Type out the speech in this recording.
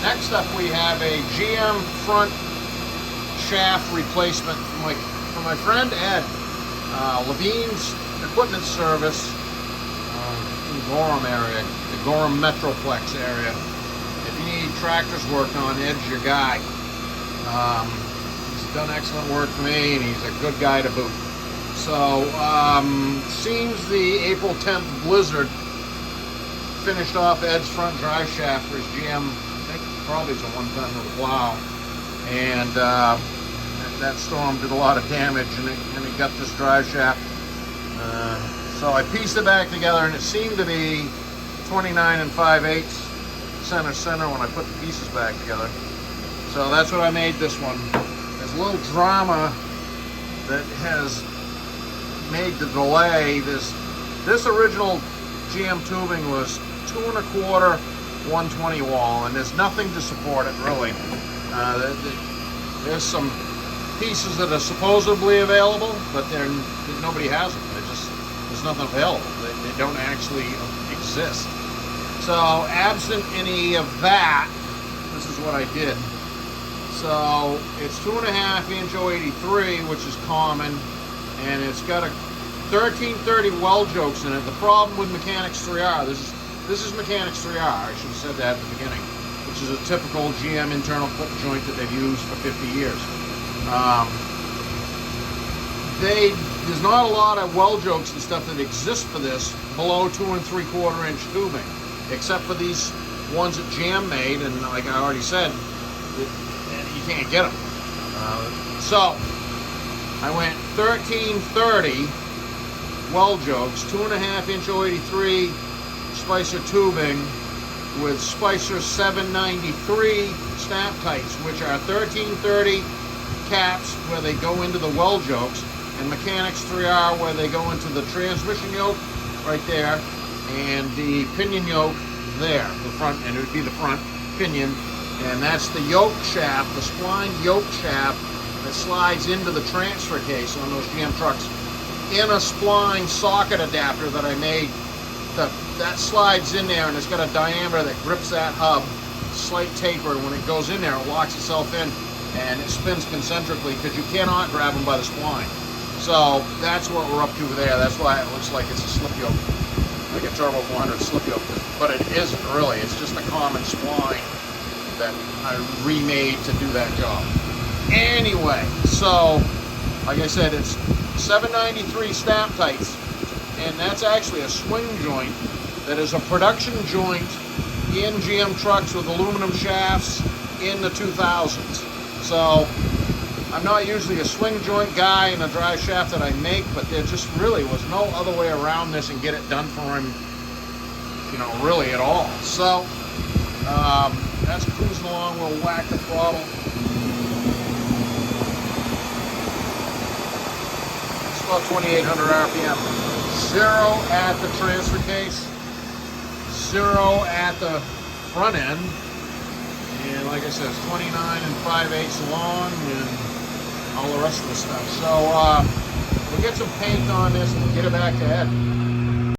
Next up, we have a GM front shaft replacement from my friend Ed, Levine's Equipment Service in the Gorham area, the Gorham Metroplex area. If you need tractors worked on, Ed's your guy. He's done excellent work for me, and he's a good guy to boot. So, seems the April 10th blizzard finished off Ed's front drive shaft for his GM. I think probably it's a 1-ton with a plow, and that storm did a lot of damage, and it got this drive shaft. So I pieced it back together, and it seemed to be 29 5/8 center when I put the pieces back together. So that's what I made this one. There's a little drama that has made the delay. This original GM tubing was 2 1/4 120 wall, and there's nothing to support it really. There's some pieces that are supposedly available, but nobody has them. There's nothing available. They don't actually exist. So absent any of that, this is what I did. So it's 2.5 inch 083, which is common, and it's got a 1330 weld jokes in it. The problem with Mechanics 3R, this is Mechanics 3R, I should have said that at the beginning, which is a typical GM internal clip joint that they've used for 50 years. There's not a lot of weld jokes and stuff that exist for this below 2 3/4 inch tubing, except for these ones that GM made, and like I already said, you can't get them. So I went 1330 weld jokes, 2.5 inch 083 Spicer tubing with Spicer 793 snap tights, which are 1330 caps where they go into the weld jokes, and Mechanics 3R where they go into the transmission yoke right there, and the pinion yoke there, the front, and it would be the front pinion, and that's the yoke shaft, the spline yoke shaft that slides into the transfer case on those GM trucks in a spline socket adapter that I made. That slides in there, and it's got a diameter that grips that hub, slight taper, and when it goes in there, it locks itself in, and it spins concentrically because you cannot grab them by the spline. So that's what we're up to there. That's why it looks like it's a slip yoke, like a Turbo 400 slip yoke, but it isn't really. It's just a common spline that I remade to do that job. Anyway, so like I said, it's 793 snap tights, and that's actually a swing joint that is a production joint in GM trucks with aluminum shafts in the 2000s. So I'm not usually a swing joint guy in a drive shaft that I make, but there just really was no other way around this and get it done for him, really at all. So that's cruising along. We'll whack the throttle. It's about 2,800 RPM. 0 at the transfer case, 0 at the front end, and like I said, it's 29 5/8 long, and all the rest of the stuff. So we'll get some paint on this and we'll get it back to Ed.